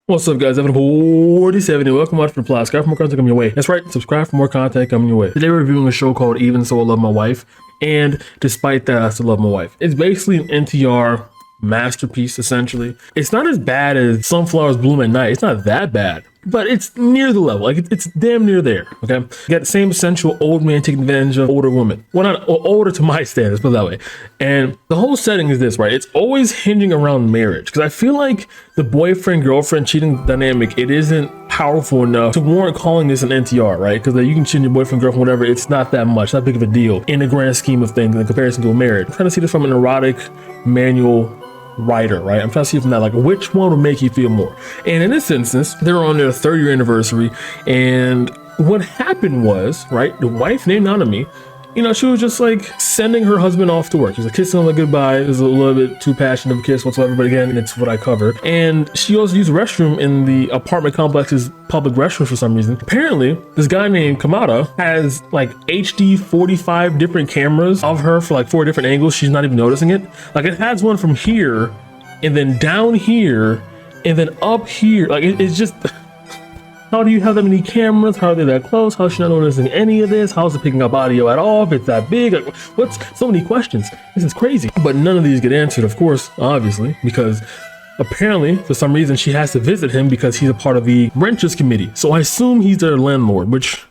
What's up, guys? Evan 47 and welcome out to the plot. Subscribe for more content coming your way. That's right, subscribe for more content coming your way. Today we're reviewing a show called Even So I Love My Wife, and despite that, I still love my wife. It's basically an NTR masterpiece, essentially. It's not as bad as Sunflowers Bloom at Night. It's not that bad, but it's near the level. Like, it's damn near there, okay? You got the same essential old man taking advantage of older women. Well, not older to my standards, put it that way. And the whole setting is this, right? It's always hinging around marriage, because I feel like the boyfriend-girlfriend cheating dynamic, it isn't powerful enough to warrant calling this an NTR, right? Because you can cheat on your boyfriend, girlfriend, whatever. It's not that much, not big of a deal in the grand scheme of things in comparison to a marriage. I'm trying to see this from an erotic manual writer, right? I'm trying to see from that, like, which one would make you feel more. And in this instance, they're on their 3rd-year anniversary, and what happened was, right, the wife named Nanami, you know, she was just like sending her husband off to work. She was like kissing him like goodbye. It was a little bit too passionate of a kiss whatsoever, but again, it's what I cover. And she also used the restroom in the apartment complex's public restroom for some reason. Apparently, this guy named Kamada has like HD 45 different cameras of her for like 4 different angles. She's not even noticing it. Like, it has one from here, and then down here, and then up here. Like, it's just... How do you have that many cameras? How are they that close? How is she not noticing any of this? How is it picking up audio at all if it's that big? Like, what's so many questions? This is crazy. But none of these get answered, of course, obviously, because apparently, for some reason, she has to visit him because he's a part of the renters committee. So I assume he's their landlord, which...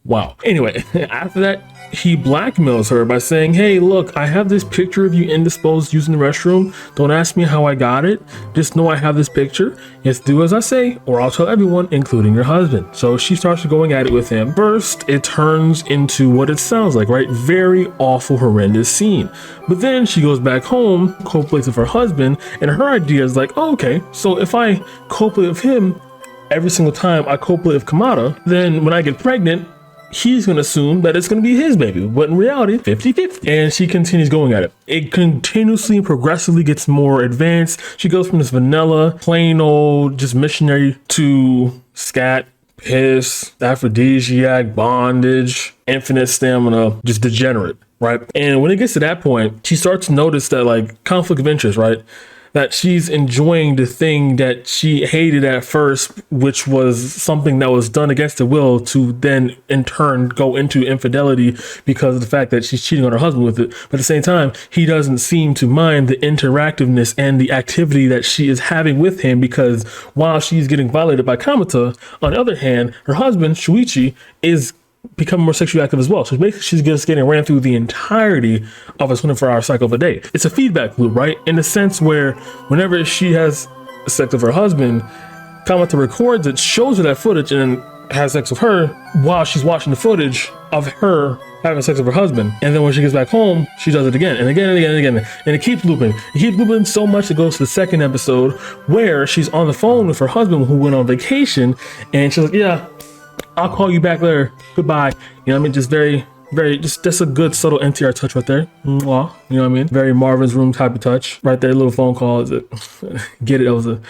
Wow. Anyway, after that, he blackmails her by saying, hey, look, I have this picture of you indisposed using the restroom. Don't ask me how I got it. Just know I have this picture. Just do as I say, or I'll tell everyone, including your husband. So she starts going at it with him. First, it turns into what it sounds like, right? Very awful, horrendous scene. But then she goes back home, copulates with her husband, and her idea is like, oh, okay, so if I copulate with him every single time I copulate with Kamada, then when I get pregnant, he's going to assume that it's going to be his baby, but in reality, 50-50. And she continues going at it. It continuously and progressively gets more advanced. She goes from this vanilla, plain old, just missionary to scat, piss, aphrodisiac, bondage, infinite stamina, just degenerate, right? And when it gets to that point, she starts to notice that, like, conflict of interest, right? That she's enjoying the thing that she hated at first, which was something that was done against her will, to then in turn go into infidelity because of the fact that she's cheating on her husband with it. But at the same time, he doesn't seem to mind the interactiveness and the activity that she is having with him, because while she's getting violated by Kamata, on the other hand, her husband, Shuichi, is become more sexually active as well. So basically she's just getting ran through the entirety of a 24-hour cycle of a day. It's a feedback loop, right? In the sense where whenever she has sex with her husband, Kamata records it, shows her that footage, and has sex with her while she's watching the footage of her having sex with her husband. And then when she gets back home, she does it again and again and again and again. And it keeps looping. It keeps looping so much it goes to the 2nd episode where she's on the phone with her husband who went on vacation, and she's like, yeah, I'll call you back later. Goodbye. You know what I mean? Just very, just a good subtle NTR touch right there. Mwah. You know what I mean? Very Marvin's Room type of touch right there. Little phone call. Is it? Get it? That was a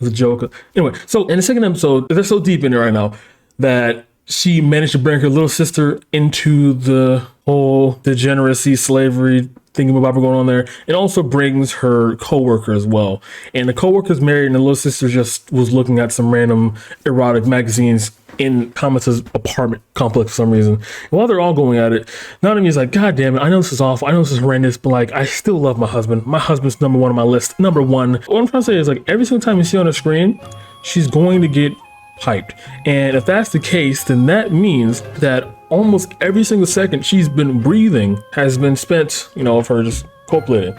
joke. Anyway, so in the 2nd episode, they're so deep in it right now that she managed to bring her little sister into the whole degeneracy, slavery thingamabobber going on there. It also brings her coworker as well. And the coworker's married, and the little sister just was looking at some random erotic magazines in Kamata's apartment complex for some reason. And while they're all going at it, Nanami's like, God damn it, I know this is awful, I know this is horrendous, but like, I still love my husband. My husband's number 1 on my list. Number 1. What I'm trying to say is, like, every single time you see her on the screen, she's going to get piped. And if that's the case, then that means that almost every single second she's been breathing has been spent, you know, of her just copulating.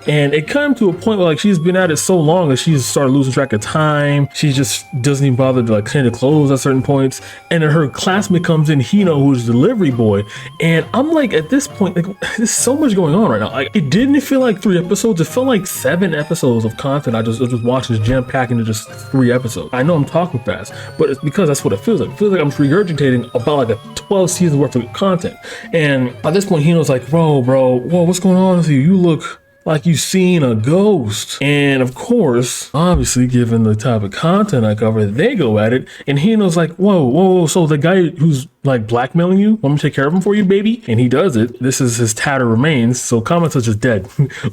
And it came to a point where, like, she's been at it so long that she's started losing track of time. She just doesn't even bother to, like, clean the clothes at certain points. And then her classmate comes in, Hino, who's the delivery boy. And I'm like, at this point, like, there's so much going on right now. Like, it didn't feel like 3 episodes. It felt like 7 episodes of content. I was just watching this jam packed into just 3 episodes. I know I'm talking fast, but it's because that's what it feels like. It feels like I'm regurgitating about like a 12 seasons worth of content. And by this point, Hino's like, bro, whoa, what's going on with you? You look like you seen a ghost. And of course, obviously, given the type of content I cover, they go at it, and Hino's like, whoa, so the guy who's like blackmailing you, want me to take care of him for you, baby? And he does it. This is his tattered remains, so Kamata's just dead.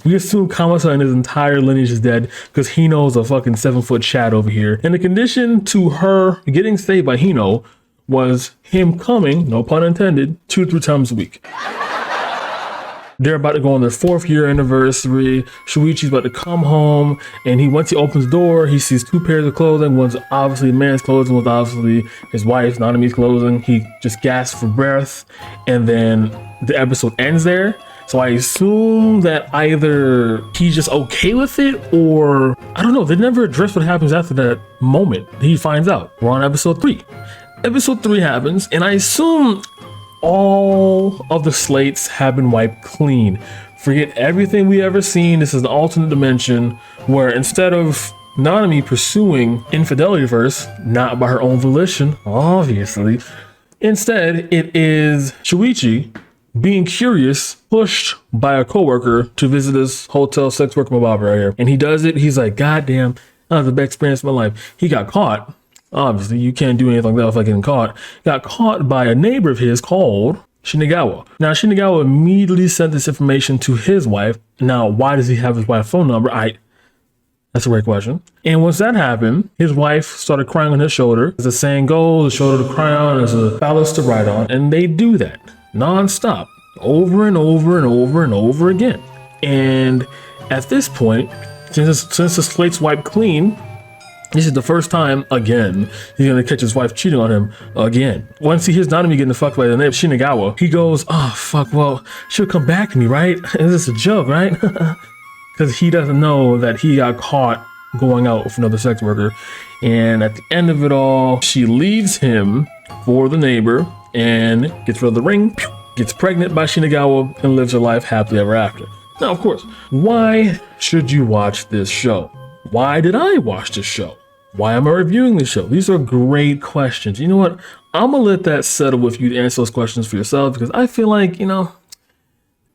We assume Kamata and his entire lineage is dead because Hino's a fucking 7-foot Chad over here. And the condition to her getting saved by Hino was him coming, no pun intended, 2-3 times a week. They're about to go on their 4th year anniversary. Shuichi's about to come home, and once he opens the door, he sees 2 pairs of clothing. One's obviously a man's clothing, one's obviously his wife's, Nanami's clothing. He just gasps for breath, and then the episode ends there. So I assume that either he's just okay with it, or I don't know. They never address what happens after that moment. He finds out. We're on episode 3. Episode 3 happens, and I assume all of the slates have been wiped clean. Forget everything we ever seen. This is the alternate dimension where instead of Nanami pursuing infidelity first, not by her own volition, obviously, instead it is Shuichi being curious, pushed by a coworker to visit this hotel sex worker Mababe right here. And he does it. He's like, God damn, that was the best experience of my life. He got caught. Obviously, you can't do anything like that without getting caught. Got caught by a neighbor of his called Shinagawa. Now, Shinagawa immediately sent this information to his wife. Now, why does he have his wife's phone number? That's a great question. And once that happened, his wife started crying on his shoulder. As the saying goes, a shoulder to cry on is a phallus to ride on. And they do that nonstop, over and over and over and over again. And at this point, since the slate's wiped clean, this is the first time, again, he's gonna catch his wife cheating on him again. Once he hears Nanami getting fucked by the name Shinagawa, he goes, oh, fuck, well, she'll come back to me, right? Is this a joke, right? Because he doesn't know that he got caught going out with another sex worker. And at the end of it all, she leaves him for the neighbor and gets rid of the ring, gets pregnant by Shinagawa, and lives her life happily ever after. Now, of course, why should you watch this show? Why did I watch this show? Why am I reviewing this show? These are great questions. You know what? I'm gonna let that settle with you to answer those questions for yourself, because I feel like,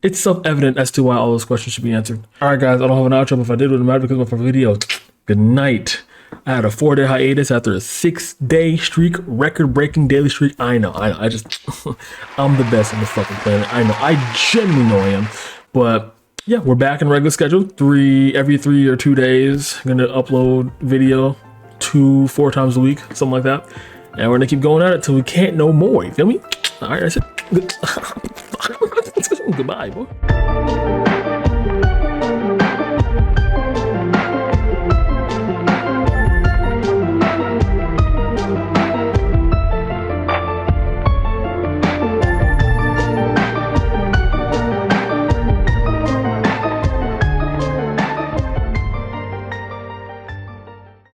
it's self-evident as to why all those questions should be answered. All right, guys, I don't have an outro, but if I did, it wouldn't matter because of my video. Good night. I had a 4-day hiatus after a 6-day streak, record-breaking daily streak. I know. I'm the best on the fucking planet. I know. I genuinely know I am. But yeah, we're back in regular schedule. Every 3 or 2 days. I'm gonna upload video 2-4 times a week, something like that. And we're gonna keep going at it till we can't no more. You feel me? All right, that's it. Goodbye, boy.